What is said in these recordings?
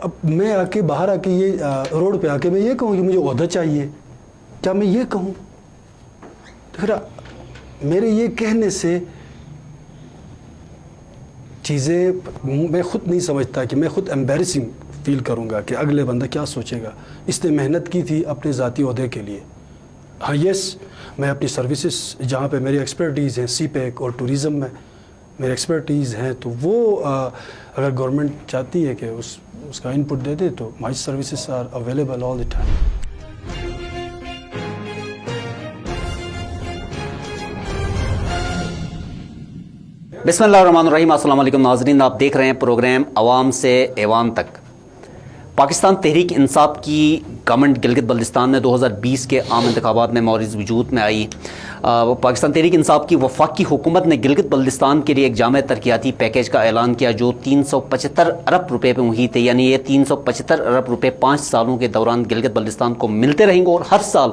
اب میں آ کے باہر آ کے یہ روڈ پہ آ کے میں یہ کہوں کہ مجھے عہدہ چاہیے، کیا میں یہ کہوں؟ تو پھر میرے یہ کہنے سے چیزیں میں خود نہیں سمجھتا کہ میں خود ایمبیرسنگ فیل کروں گا کہ اگلے بندہ کیا سوچے گا. اس نے محنت کی تھی اپنے ذاتی عہدے کے لیے. ہاں یس، میں اپنی سروسز جہاں پہ میری ایکسپرٹیز ہیں سی پیک اور ٹوریزم میں میری ایکسپرٹیز ہیں، تو وہ اگر گورنمنٹ چاہتی ہے کہ اس کا ان پٹ دے دے تو my services are available all the time. بسم اللہ الرحمن الرحیم. السلام علیکم ناظرین، آپ دیکھ رہے ہیں پروگرام عوام سے ایوان تک. پاکستان تحریک انصاف کی گورنمنٹ گلگت بلتستان میں 2020 کے عام انتخابات میں معرض وجود میں آئی. پاکستان تحریک انصاف کی وفاقی حکومت نے گلگت بلتستان کے لیے ایک جامع ترقیاتی پیکیج کا اعلان کیا جو 375 ارب روپے پہ محیط ہے. یعنی یہ 375 ارب روپے 5 سالوں کے دوران گلگت بلتستان کو ملتے رہیں گے اور ہر سال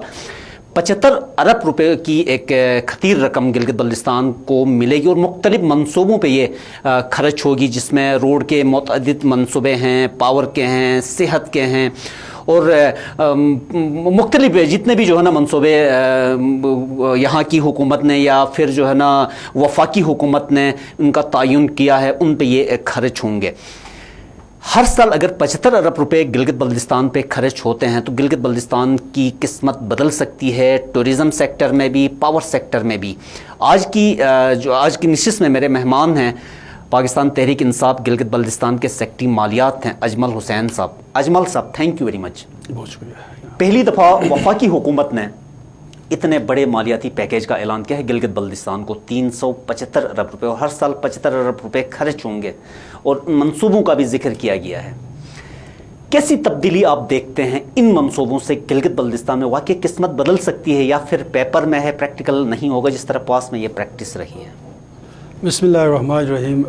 75 ارب روپے کی ایک خطیر رقم گلگت بلتستان کو ملے گی اور مختلف منصوبوں پہ یہ خرچ ہوگی، جس میں روڈ کے متعدد منصوبے ہیں، پاور کے ہیں، صحت کے ہیں اور مختلف جتنے بھی جو ہے نا منصوبے یہاں کی حکومت نے یا پھر جو ہے نا وفاقی حکومت نے ان کا تعین کیا ہے، ان پہ یہ خرچ ہوں گے. ہر سال اگر 75 ارب روپے گلگت بلتستان پہ خرچ ہوتے ہیں تو گلگت بلتستان کی قسمت بدل سکتی ہے، ٹوریزم سیکٹر میں بھی، پاور سیکٹر میں بھی. آج کی نشست میں میرے مہمان ہیں پاکستان تحریک انصاف گلگت بلتستان کے سیکرٹری مالیات ہیں اجمل حسین صاحب. اجمل صاحب، تھینک یو ویری مچ. بہت شکریہ. پہلی دفعہ وفاقی حکومت نے اتنے بڑے مالیاتی پیکیج کا اعلان کیا ہے گلگت بلتستان کو. 375 ارب روپے اور ہر سال 75 ارب روپے خرچ ہوں گے اور منصوبوں کا بھی ذکر کیا گیا ہے. کیسی تبدیلی آپ دیکھتے ہیں ان منصوبوں سے؟ گلگت بلتستان میں واقعی قسمت بدل سکتی ہے یا پھر پیپر میں ہے، پریکٹیکل نہیں ہوگا جس طرح پاس میں یہ پریکٹس رہی ہے؟ بسم اللہ الرحمن الرحیم.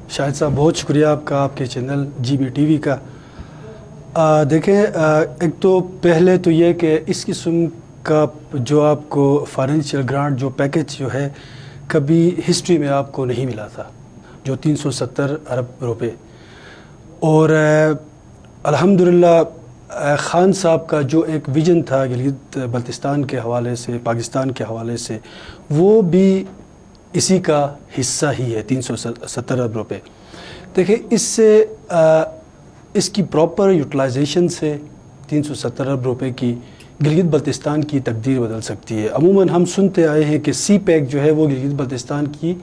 شاہد صاحب بہت شکریہ آپ کا، آپ کے channel G B T V کا. دیکھیں، ایک تو پہلے تو یہ کہ اس قسم کا جو آپ کو فائنینشیل گرانٹ جو پیکج جو ہے کبھی ہسٹری میں آپ کو نہیں ملا تھا، جو 370 ارب روپے. اور الحمدللہ خان صاحب کا جو ایک ویژن تھا گلگت بلتستان کے حوالے سے، پاکستان کے حوالے سے، وہ بھی اسی کا حصہ ہی ہے. 370 ارب روپے. دیکھیں، اس سے اس کی پراپر یوٹیلائزیشن سے 370 ارب روپے کی گلگت بلتستان کی تقدیر بدل سکتی ہے. عموماً ہم سنتے آئے ہیں کہ سی پیک جو ہے وہ گلگت بلتستان کی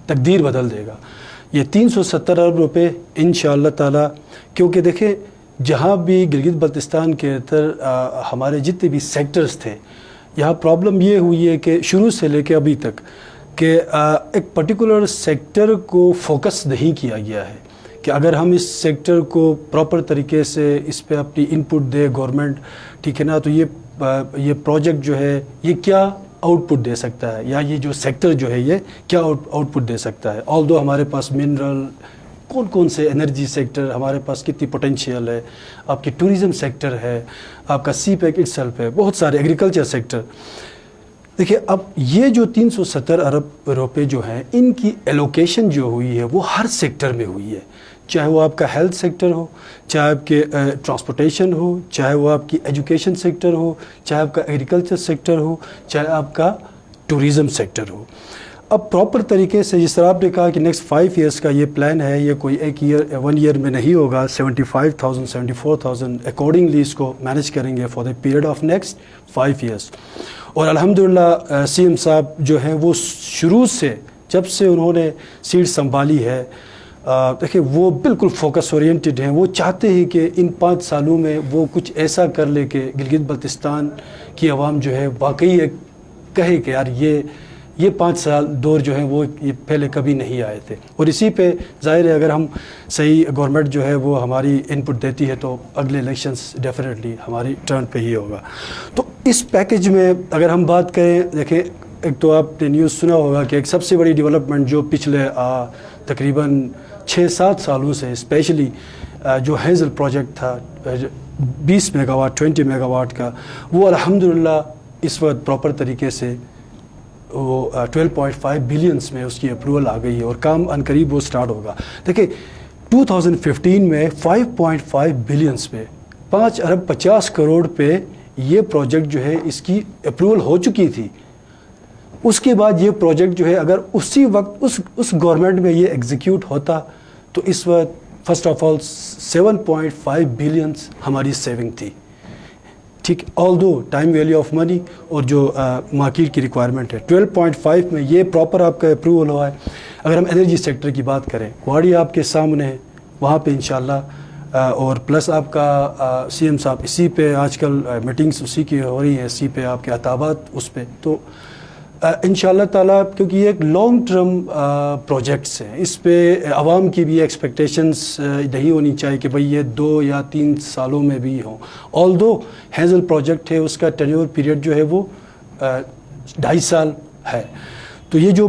تقدیر بدل دے گا. یہ 370 ارب روپے انشاءاللہ تعالی، کیونکہ دیکھیں جہاں بھی گلگت بلتستان کے اندر ہمارے جتنے بھی سیکٹرز تھے، یہاں پرابلم یہ ہوئی ہے کہ شروع سے لے کے ابھی تک کہ ایک پرٹیکولر سیکٹر کو فوکس نہیں کیا گیا ہے کہ اگر ہم اس سیکٹر کو پراپر طریقے سے اس پہ اپنی ان پٹ دے گورنمنٹ، ٹھیک ہے نا، تو یہ پروجیکٹ جو ہے یہ کیا آؤٹ پٹ دے سکتا ہے، یا یہ جو سیکٹر جو ہے یہ کیا آؤٹ پٹ دے سکتا ہے. آلدو ہمارے پاس منرل کون سے انرجی سیکٹر ہمارے پاس کتنی پوٹینشیل ہے، آپ کی ٹوریزم سیکٹر ہے، آپ کا سی پیک اٹ سیلف ہے، بہت سارے ایگریکلچر سیکٹر. دیکھیں، اب یہ جو 370 ارب روپے جو ہیں ان کی ایلوکیشن جو ہوئی ہے وہ ہر سیکٹر میں ہوئی ہے، چاہے وہ آپ کا ہیلتھ سیکٹر ہو، چاہے آپ کے ٹرانسپورٹیشن ہو، چاہے وہ آپ کی ایجوکیشن سیکٹر ہو، چاہے آپ کا ایگریکلچر سیکٹر ہو، چاہے آپ کا ٹوریزم سیکٹر ہو. اب پراپر طریقے سے جس طرح آپ نے کہا کہ نیکسٹ 5 ایئرس کا یہ پلان ہے، یہ کوئی ایک ایئر 1 ایئر میں نہیں ہوگا. 75,000 74,000 اکارڈنگلی اس کو مینیج کریں گے for the period of next 5 years. اور الحمدللہ سی ایم صاحب جو ہیں وہ شروع سے جب سے انہوں نے سیٹ سنبھالی ہے، دیکھیں وہ بالکل فوکس اورینٹڈ ہیں. وہ چاہتے ہیں کہ ان 5 سالوں میں وہ کچھ ایسا کر لے کہ گلگت بلتستان کی عوام جو ہے واقعی کہے کہ یار یہ 5 سال دور جو ہیں وہ یہ پہلے کبھی نہیں آئے تھے. اور اسی پہ ظاہر ہے اگر ہم صحیح گورنمنٹ جو ہے وہ ہماری ان پٹ دیتی ہے تو اگلے الیکشنز ڈیفینیٹلی ہماری ٹرن پہ ہی ہوگا. تو اس پیکج میں اگر ہم بات کریں، دیکھیں ایک تو آپ نے نیوز سنا ہوگا کہ ایک سب سے بڑی ڈیولپمنٹ جو پچھلے تقریباً 6-7 سالوں سے اسپیشلی جو ہیزل پروجیکٹ تھا 20 میگا واٹ 20 میگا واٹ کا، وہ الحمدللہ اس وقت پراپر طریقے سے وہ 12.5 بلینس میں اس کی اپروول آ گئی ہے اور کام عنقریب وہ سٹارٹ ہوگا. دیکھیں 2015 میں 5.5 بلینس پہ 5 ارب 50 کروڑ پہ یہ پروجیکٹ جو ہے اس کی اپروول ہو چکی تھی. اس کے بعد یہ پروجیکٹ جو ہے اگر اسی وقت اس گورنمنٹ میں یہ ایگزیکیوٹ ہوتا تو اس وقت فرسٹ آف آل 7.5 بلینس ہماری سیونگ تھی. ٹھیک، آل دو ٹائم ویلیو آف منی اور جو مارکیٹ کی ریکوائرمنٹ ہے 12.5 میں یہ پراپر آپ کا اپروول ہوا ہے. اگر ہم انرجی سیکٹر کی بات کریں، واڑی آپ کے سامنے ہے، وہاں پہ انشاءاللہ اور پلس آپ کا سی ایم صاحب اسی پہ آج کل میٹنگس اسی کی ہو رہی ہیں، اسی پہ آپ کے خطابات اس پہ. تو انشاءاللہ تعالیٰ کیونکہ یہ ایک لانگ ٹرم پروجیکٹس ہیں، اس پہ عوام کی بھی ایکسپیکٹیشنس نہیں ہونی چاہیے کہ بھئی یہ 2 یا 3 سالوں میں بھی ہوں. آل دو ہیزل پروجیکٹ ہے، اس کا ٹینیور پیریڈ جو ہے وہ 2.5 سال ہے. تو یہ جو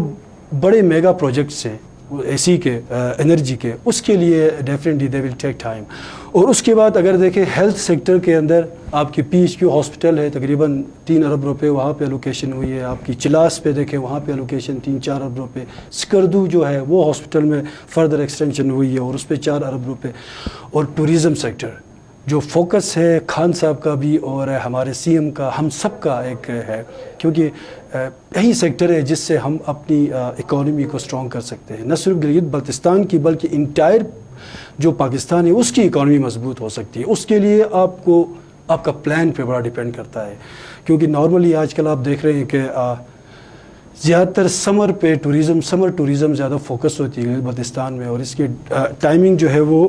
بڑے میگا پروجیکٹس ہیں اے سی کے انرجی کے، اس کے لیے definitely they will take time. اور اس کے بعد اگر دیکھیں ہیلتھ سیکٹر کے اندر آپ کی پی ایچ کیو ہاسپٹل ہے، تقریباً 3 ارب روپے وہاں پہ الوکیشن ہوئی ہے. آپ کی چلاس پہ دیکھیں وہاں پہ الوکیشن 3-4 ارب روپے. سکردو جو ہے وہ ہاسپٹل میں فردر ایکسٹینشن ہوئی ہے اور اس پہ 4 ارب روپے. اور ٹوریزم سیکٹر جو فوکس ہے خان صاحب کا بھی اور ہمارے سی ایم کا، ہم سب کا ایک ہے، کیونکہ یہی سیکٹر ہے جس سے ہم اپنی اکانومی کو سٹرونگ کر سکتے ہیں. نہ صرف گلگت بلتستان کی بلکہ انٹائر جو پاکستان ہے اس کی اکانومی مضبوط ہو سکتی ہے. اس کے لیے آپ کو آپ کا پلان پہ بڑا ڈیپینڈ کرتا ہے، کیونکہ نارملی آج کل آپ دیکھ رہے ہیں کہ زیادہ تر سمر پہ سمر ٹوریزم زیادہ فوکس ہوتی ہے گلگت بلتستان میں، اور اس کی ٹائمنگ جو ہے وہ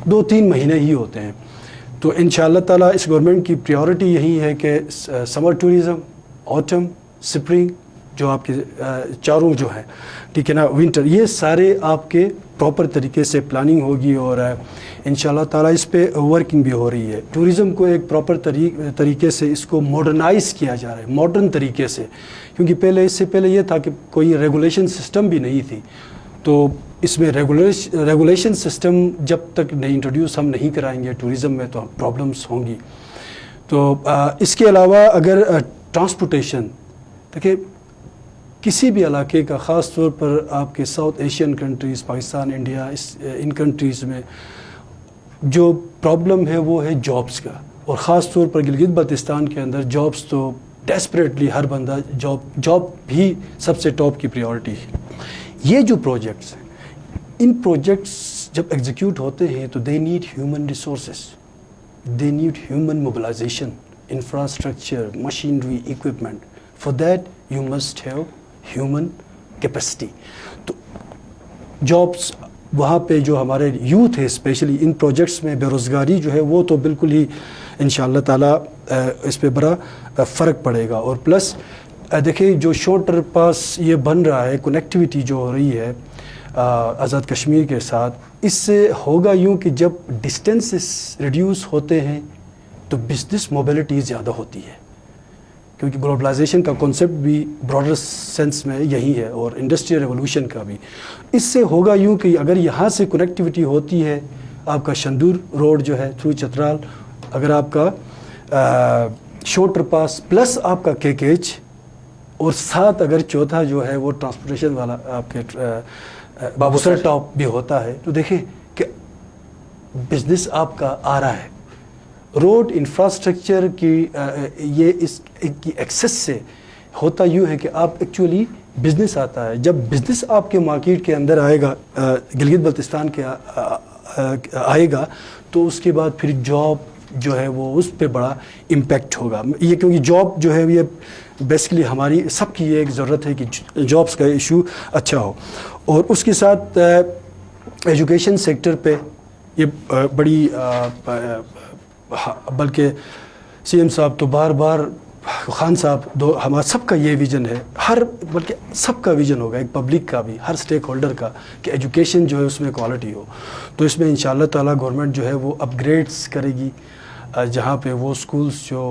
2-3 مہینے ہی ہوتے ہیں. تو انشاءاللہ تعالیٰ اس گورنمنٹ کی پریورٹی یہی ہے کہ سمر ٹوریزم، آٹم، سپرنگ، جو آپ کے چاروں جو ہیں، ٹھیک ہے نا، ونٹر، یہ سارے آپ کے پراپر طریقے سے پلاننگ ہوگی اور انشاءاللہ تعالیٰ اس پہ ورکنگ بھی ہو رہی ہے. ٹوریزم کو ایک پراپر طریقے سے اس کو ماڈرنائز کیا جا رہا ہے، ماڈرن طریقے سے، کیونکہ پہلے اس سے پہلے یہ تھا کہ کوئی ریگولیشن سسٹم بھی نہیں تھی. تو اس میں ریگولیشن سسٹم جب تک نہیں انٹروڈیوس ہم نہیں کرائیں گے ٹوریزم میں تو پرابلمس ہوں گی. تو اس کے علاوہ اگر ٹرانسپورٹیشن دیکھیں کسی بھی علاقے کا، خاص طور پر آپ کے South Asian countries, Pakistan, India, ان کنٹریز میں جو پرابلم ہے وہ ہے جابس کا. اور خاص طور پر گلگت بلتستان کے اندر جابس تو ڈیسپریٹلی ہر بندہ جاب بھی سب سے ٹاپ کی پریورٹی ہے. یہ جو پروجیکٹس ہیں، ان پروجیکٹس جب ایگزیکیوٹ ہوتے ہیں تو they need human resources, they need human mobilisation, infrastructure, machinery, equipment. For that you must have human capacity. تو جابس وہاں پہ جو ہمارے یوتھ ہے اسپیشلی ان پروجیکٹس میں بے روزگاری جو ہے وہ تو بالکل ہی انشاءاللہ تعالیٰ اس پہ بڑا فرق پڑے گا. اور پلس دیکھیں جو شارٹر پاس یہ بن رہا ہے، کنیکٹیویٹی جو ہو رہی ہے آزاد کشمیر کے ساتھ، اس سے ہوگا یوں کہ جب ڈسٹینسز ریڈیوس ہوتے ہیں تو بزنس موبلٹی زیادہ ہوتی ہے، کیونکہ گلوبلائزیشن کا کنسیپٹ بھی براڈر سینس میں یہی ہے اور انڈسٹریل ریولوشن کا بھی. اس سے ہوگا یوں کہ اگر یہاں سے کنیکٹیویٹی ہوتی ہے، آپ کا شندور روڈ جو ہے تھرو چترال، اگر آپ کا شارٹر پاس پلس آپ کا KKH، اور ساتھ اگر چوتھا جو ہے وہ ٹرانسپورٹیشن والا آپ کے بابوسر ٹاپ بھی ہوتا ہے، تو دیکھیں کہ بزنس آپ کا آ رہا ہے. روڈ انفراسٹرکچر کی یہ اس کی ایکسس سے ہوتا یوں ہے کہ آپ ایکچولی بزنس آتا ہے. جب بزنس آپ کے مارکیٹ کے اندر آئے گا، گلگت بلتستان کے آئے گا، تو اس کے بعد پھر جاب جو ہے وہ اس پہ بڑا امپیکٹ ہوگا. یہ کیونکہ جاب جو ہے یہ بیسکلی ہماری سب کی یہ ایک ضرورت ہے کہ جابس کا ایشو اچھا ہو. اور اس کے ساتھ ایجوکیشن سیکٹر پہ یہ بڑی بلکہ سی ایم صاحب تو بار بار، خان صاحب، ہمارا سب کا یہ ویژن ہے، بلکہ سب کا ویژن ہوگا، ایک پبلک کا بھی، ہر سٹیک ہولڈر کا، کہ ایجوکیشن جو ہے اس میں کوالٹی ہو. تو اس میں انشاءاللہ تعالیٰ گورنمنٹ جو ہے وہ اپ گریڈس کرے گی، جہاں پہ وہ سکولز جو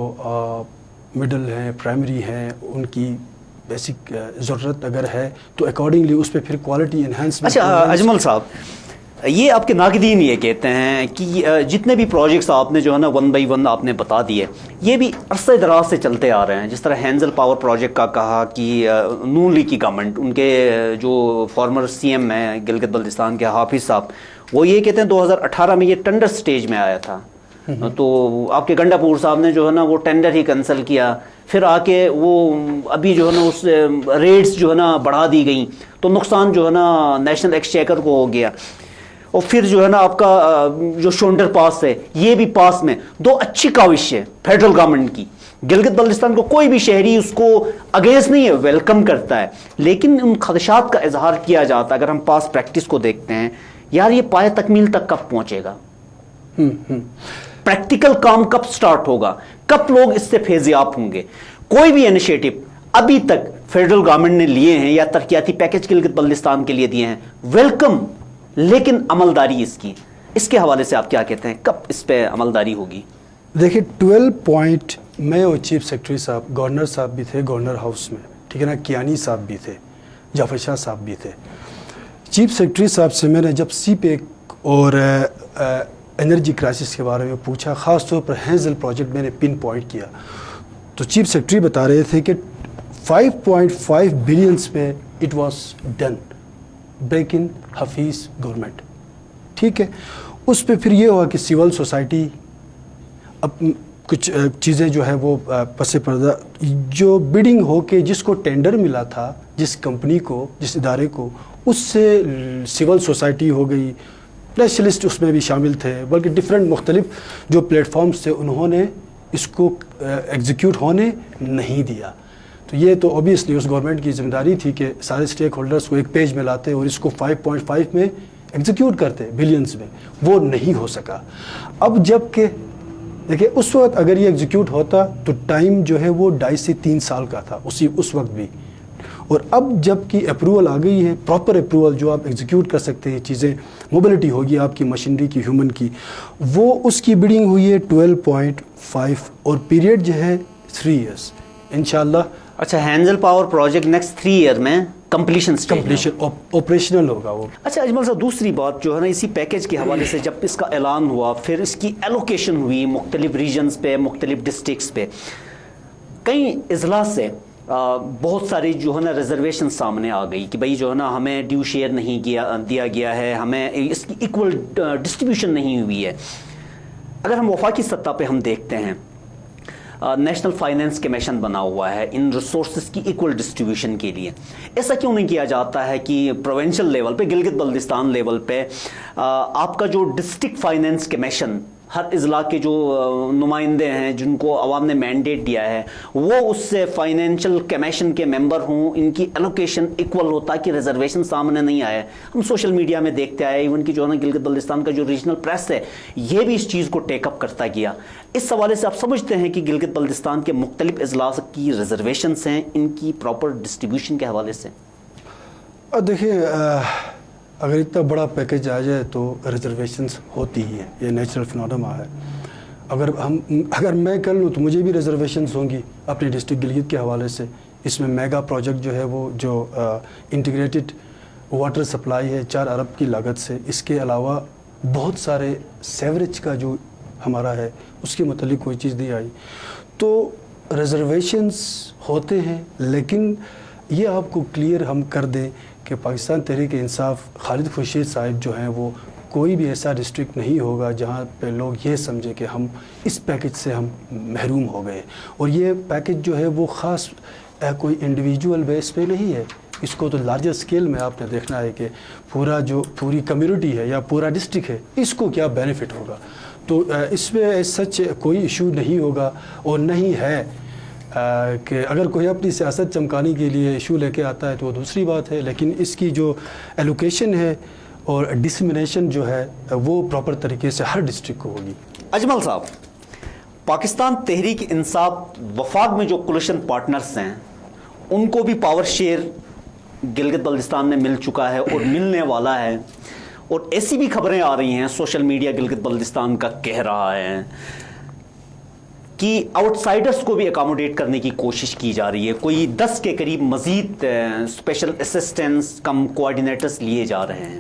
مڈل ہیں، پرائمری ہیں، ان کی بیسک ضرورت اگر ہے تو اکارڈنگلی اس پہ پھر کوالٹی انہینسمنٹ. اچھا اجمل صاحب، یہ آپ کے ناقدین یہ کہتے ہیں کہ جتنے بھی پروجیکٹس آپ نے جو ہے نا 1 بائی 1 آپ نے بتا دیے، یہ بھی عرصہ دراز سے چلتے آ رہے ہیں. جس طرح ہینزل پاور پروجیکٹ کا کہا کہ نون لیگ کی گورنمنٹ، ان کے جو فارمر CM ہیں گلگت بلتستان کے حافظ صاحب، وہ یہ کہتے ہیں 2018 میں یہ ٹینڈر سٹیج میں آیا تھا، تو آپ کے گنڈاپور صاحب نے جو ہے نا وہ ٹینڈر ہی کینسل کیا، پھر آ کے وہ ابھی جو ہے نا اس ریٹس جو ہے نا بڑھا دی گئیں، تو نقصان جو ہے نا نیشنل ایکسچیکر کو ہو گیا. اور پھر جو ہے نا آپ کا جو شونڈر پاس ہے یہ بھی پاس میں، دو اچھی کاوش ہے فیڈرل گورنمنٹ کی. گلگت بلتستان کو کوئی بھی شہری اس کو اگینسٹ نہیں ہے، ویلکم کرتا ہے، لیکن ان خدشات کا اظہار کیا جاتا ہے. اگر ہم پاس پریکٹس کو دیکھتے ہیں، یار یہ پائے تکمیل تک کب پہنچے گا، پریکٹیکل کام کب سٹارٹ ہوگا، کب لوگ اس سے فیضیاب ہوں گے. کوئی بھی انیشیٹو ابھی تک فیڈرل گورنمنٹ نے لیے ہیں یا ترقیاتی پیکج گلگت بلتستان کے لیے دیے ہیں، ویلکم، لیکن عملداری اس کے حوالے سے آپ کیا کہتے ہیں، کب اس پہ عملداری ہوگی؟ دیکھیے 12 پوائنٹ میں اور چیف سیکرٹری صاحب، گورنر صاحب بھی تھے گورنر ہاؤس میں، ٹھیک ہے نا، کیانی صاحب بھی تھے، جعفر شاہ صاحب بھی تھے. چیف سیکرٹری صاحب سے میں نے جب سی پیک اور انرجی کرائسس کے بارے میں پوچھا، خاص طور پر ہینزل پروجیکٹ میں نے پن پوائنٹ کیا، تو چیف سیکرٹری بتا رہے تھے کہ 5.5 بلینس میں it was done back in Hafeez government. ٹھیک ہے، اس پہ پھر یہ ہوا کہ سول سوسائٹی اب کچھ چیزیں جو ہے وہ پس پردہ، جو بیڈنگ ہو کے جس کو ٹینڈر ملا تھا، جس کمپنی کو، جس ادارے کو، اس سے سول سوسائٹی ہو گئی، اسپیشلسٹ اس میں بھی شامل تھے، بلکہ ڈفرینٹ مختلف جو پلیٹ فارمز تھے، انہوں نے اس کو ایگزیکیوٹ ہونے نہیں دیا. تو یہ تو اوبیسلی اس گورنمنٹ کی ذمہ داری تھی کہ سارے اسٹیک ہولڈرز کو ایک پیج میں لاتے اور اس کو 5.5 میں ایگزیکیوٹ کرتے، بلینز میں. وہ نہیں ہو سکا. اب جب کہ دیکھیں اس وقت اگر یہ ایگزیکیوٹ ہوتا تو ٹائم جو ہے وہ 2.5 سے 3 سال کا تھا اس وقت بھی. اور اب جب کہ اپروول آ گئی ہے، پراپر اپروول جو آپ ایگزیکیوٹ کر سکتے ہیں چیزیں، موبلٹی ہوگی آپ کی مشینری کی، ہیومن کی، وہ اس کی بڈنگ ہوئی ہے 12.5 اور پیریڈ جو ہے 3 ایئرس انشاءاللہ. اچھا، Henzal power project next 3 year میں کمپلیشن آپریشنل ہوگا وہ. اچھا اجمل صاحب، دوسری بات جو ہے نا اسی پیکج کے حوالے سے جب اس کا اعلان ہوا، پھر اس کی ایلوکیشن ہوئی مختلف ریجنز پہ، مختلف ڈسٹرکٹس پہ، کئی اضلاع سے بہت ساری جو ہے نا ریزرویشن سامنے آ گئی کہ بھائی جو ہے نا ہمیں ڈیو شیئر نہیں دیا گیا ہے، ہمیں اس کی ایکول ڈسٹریبیوشن نہیں ہوئی ہے. اگر ہم وفاقی سطح پہ ہم دیکھتے ہیں، نیشنل فائنینس کمیشن بنا ہوا ہے ان ریسورسز کی ایکول ڈسٹریبیوشن کے لیے. ایسا کیوں نہیں کیا جاتا ہے کہ پروونشل لیول پہ، گلگت بلتستان لیول پہ آپ کا جو ڈسٹرکٹ فائنینس کمیشن، ہر اضلاع کے جو نمائندے ہیں جن کو عوام نے مینڈیٹ دیا ہے، وہ اس سے فائنینشل کمیشن کے ممبر ہوں، ان کی ایلوکیشن ایکول ہو تاکہ ریزرویشن سامنے نہیں آئے. ہم سوشل میڈیا میں دیکھتے آئے، ایون کہ جو ہے نا گلگت بلتستان کا جو ریجنل پریس ہے یہ بھی اس چیز کو ٹیک اپ کرتا گیا. اس حوالے سے آپ سمجھتے ہیں کہ گلگت بلتستان کے مختلف اضلاع کی ریزرویشنس ہیں، ان کی پراپر ڈسٹریبیوشن کے حوالے سے؟ دیکھیے اگر اتنا بڑا پیکج آ جائے تو ریزرویشنز ہوتی ہی ہیں، یہ نیچرل فنونما ہے. اگر میں کر لوں تو مجھے بھی ریزرویشنز ہوں گی اپنے ڈسٹرکٹ گلگت کے حوالے سے. اس میں میگا پروجیکٹ جو ہے وہ جو انٹیگریٹڈ واٹر سپلائی ہے 4 ارب کی لاگت سے، اس کے علاوہ بہت سارے سیوریج کا جو ہمارا ہے اس کے متعلق کوئی چیز نہیں آئی. تو ریزرویشنز ہوتے ہیں، لیکن یہ آپ کو کلیئر ہم کر دیں کہ پاکستان تحریک انصاف خالد خورشید صاحب جو ہیں وہ کوئی بھی ایسا ڈسٹرکٹ نہیں ہوگا جہاں پہ لوگ یہ سمجھے کہ ہم اس پیکج سے ہم محروم ہو گئے. اور یہ پیکج جو ہے وہ خاص کوئی انڈیویجول بیس پہ نہیں ہے، اس کو تو لارجر سکیل میں آپ نے دیکھنا ہے کہ پوری کمیونٹی ہے یا پورا ڈسٹرکٹ ہے، اس کو کیا بینیفٹ ہوگا. تو اس میں سچ کوئی ایشو نہیں ہوگا، اور نہیں ہے کہ اگر کوئی اپنی سیاست چمکانے کے لیے ایشو لے کے آتا ہے تو وہ دوسری بات ہے، لیکن اس کی جو ایلوکیشن ہے اور ڈسمنیشن جو ہے وہ پراپر طریقے سے ہر ڈسٹرکٹ کو ہوگی. اجمل صاحب، پاکستان تحریک انصاف وفاق میں جو کولیشن پارٹنرز ہیں ان کو بھی پاور شیئر گلگت بلتستان میں مل چکا ہے اور ملنے والا ہے، اور ایسی بھی خبریں آ رہی ہیں، سوشل میڈیا گلگت بلتستان کا کہہ رہا ہے کہ آؤٹ سائڈرز کو بھی اکاموڈیٹ کرنے کی کوشش کی جا رہی ہے. کوئی 10 کے قریب مزید اسپیشل اسسٹنٹس کم کوآرڈینیٹرز لیے جا رہے ہیں.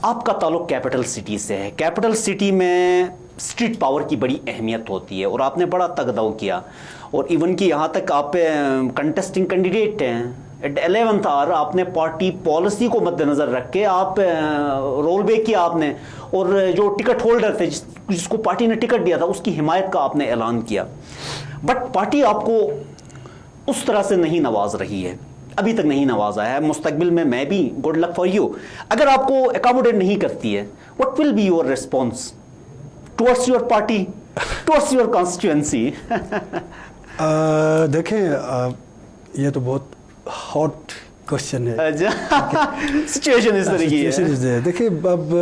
آپ کا تعلق کیپٹل سٹی سے ہے، کیپٹل سٹی میں اسٹریٹ پاور کی بڑی اہمیت ہوتی ہے اور آپ نے بڑا تگدو کیا، اور ایون کہ یہاں تک آپ کنٹیسٹنگ کینڈیڈیٹ ہیں ایٹ 11th آور آپ نے پارٹی پالیسی کو مد نظر رکھ کے آپ رول بیک کیا آپ نے, اور جو ٹکٹ ہولڈر تھے جس کو پارٹی نے ٹکٹ دیا تھا اس کی حمایت کا آپ نے اعلان کیا. بٹ پارٹی آپ کو اس طرح سے نہیں نواز رہی ہے, ابھی تک نہیں نوازا ہے. مستقبل میں بھی گڈ لک فار یو. اگر آپ کو اکاموڈیٹ نہیں کرتی ہے, what will be your response towards your party, towards your constituency? دیکھیں یہ تو بہت ہاٹ کوشچن ہے. سچویشن اس طرح کی ہے. دیکھیں اب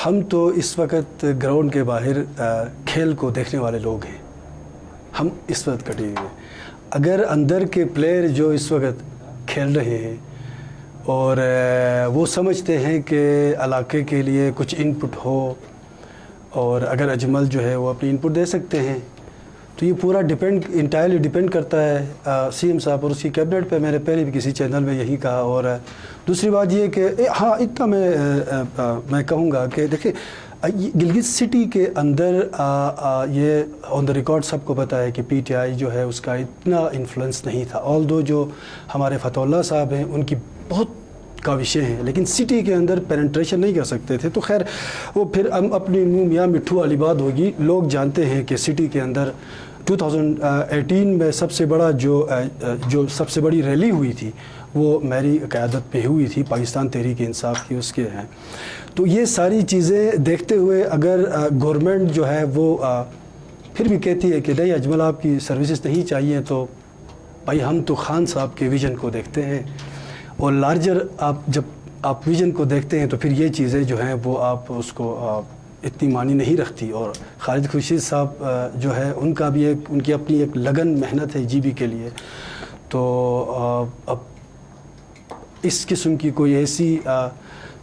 ہم تو اس وقت گراؤنڈ کے باہر کھیل کو دیکھنے والے لوگ ہیں, ہم اس وقت کٹے ہوئے ہیں. اگر اندر کے پلیئر جو اس وقت کھیل رہے ہیں اور وہ سمجھتے ہیں کہ علاقے کے لیے کچھ ان پٹ ہو, اور اگر اجمل جو ہے وہ اپنی ان پٹ دے سکتے ہیں, تو یہ پورا انٹائرلی ڈیپینڈ کرتا ہے سی ایم صاحب اور اس کی کیبنٹ پہ. میں نے پہلے بھی کسی چینل میں یہی کہا. اور دوسری بات یہ کہ ہاں اتنا میں کہوں گا کہ دیکھیں گلگت سٹی کے اندر یہ آن دا ریکارڈ سب کو پتہ ہے کہ پی ٹی آئی جو ہے اس کا اتنا انفلوئنس نہیں تھا. آلدو جو ہمارے فتح اللہ صاحب ہیں ان کی بہت کاوشیں ہیں, لیکن سٹی کے اندر پینٹریشن نہیں کر سکتے تھے. تو خیر وہ پھر ہم اپنی منہ میاں مٹھو والی بات ہوگی. لوگ جانتے ہیں کہ سٹی کے اندر 2018 میں سب سے بڑا جو سب سے بڑی ریلی ہوئی تھی وہ میری قیادت پہ ہوئی تھی, پاکستان تحریک انصاف کی اس کے ہیں. تو یہ ساری چیزیں دیکھتے ہوئے اگر گورنمنٹ جو ہے وہ پھر بھی کہتی ہے کہ نہیں اجمل آپ کی سروسز نہیں چاہیے, تو بھائی ہم تو خان صاحب کے ویژن کو دیکھتے ہیں, اور لارجر جب آپ ویژن کو دیکھتے ہیں تو پھر یہ چیزیں جو ہیں وہ آپ اس کو اتنی معنی نہیں رکھتی. اور خالد خورشید صاحب جو ہے ان کا بھی ان کی اپنی ایک لگن محنت ہے جی بی کے لیے. تو اب اس قسم کی کوئی ایسی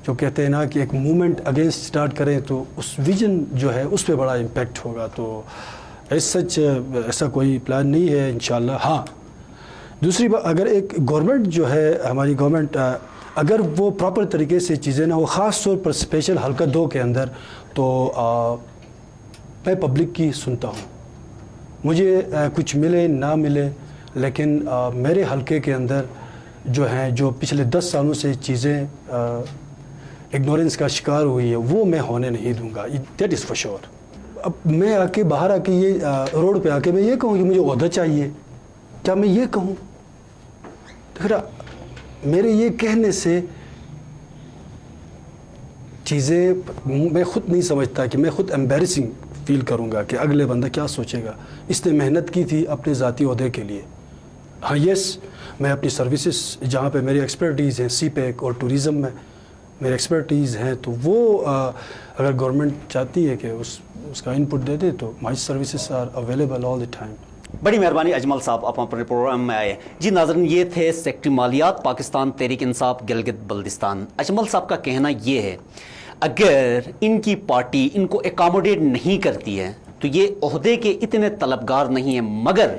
جو کہتے ہیں نا کہ ایک موومنٹ اگینسٹ سٹارٹ کریں تو اس ویژن جو ہے اس پہ بڑا امپیکٹ ہوگا. تو سچ ایسا کوئی پلان نہیں ہے انشاءاللہ. ہاں دوسری بات, اگر ایک گورنمنٹ جو ہے ہماری گورنمنٹ اگر وہ پراپر طریقے سے چیزیں نہ ہو, خاص طور پر اسپیشل حلقہ 2 کے اندر, تو میں پبلک کی سنتا ہوں. مجھے کچھ ملے نہ ملے, لیکن میرے حلقے کے اندر جو ہیں جو پچھلے 10 سالوں سے چیزیں اگنورنس کا شکار ہوئی ہیں وہ میں ہونے نہیں دوں گا. That is for sure. اب میں باہر آ کے یہ روڈ پہ آ کے میں یہ کہوں کہ مجھے عہدہ چاہیے, کیا میں یہ کہوں؟ پھر میرے یہ کہنے سے چیزیں میں خود نہیں سمجھتا کہ میں خود ایمبیرسنگ فیل کروں گا کہ اگلے بندہ کیا سوچے گا. اس نے محنت کی تھی اپنے ذاتی عہدے کے لیے. ہاں یس, میں اپنی سروسز جہاں پہ میری ایکسپرٹیز ہیں, سی پیک اور ٹوریزم میں میری ایکسپرٹیز ہیں, تو وہ اگر گورنمنٹ چاہتی ہے کہ اس کا ان پٹ دے دے تو my services are available all the time. بڑی مہربانی اجمل صاحب, آپ اپنے پروگرام میں آئے. جی ناظرین, یہ تھے سیکرٹری مالیات پاکستان تحریک انصاف گلگت بلتستان. اجمل صاحب کا کہنا یہ ہے اگر ان کی پارٹی ان کو اکاموڈیٹ نہیں کرتی ہے تو یہ عہدے کے اتنے طلبگار نہیں ہیں, مگر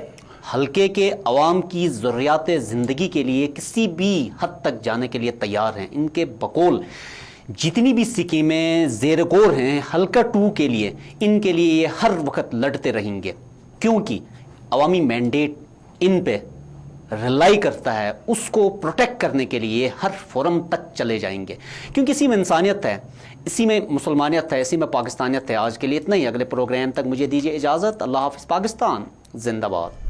حلقے کے عوام کی ضروریات زندگی کے لیے کسی بھی حد تک جانے کے لیے تیار ہیں. ان کے بقول جتنی بھی سکیمیں زیر غور ہیں حلقہ 2 کے لیے, ان کے لیے یہ ہر وقت لڑتے رہیں گے, کیونکہ عوامی مینڈیٹ ان پہ ریلائی کرتا ہے. اس کو پروٹیکٹ کرنے کے لیے ہر فورم تک چلے جائیں گے, کیونکہ اسی میں انسانیت ہے, اسی میں مسلمانیت ہے, اسی میں پاکستانیت ہے. آج کے لیے اتنا ہی. اگلے پروگرام تک مجھے دیجیے اجازت. اللہ حافظ. پاکستان زندہ باد.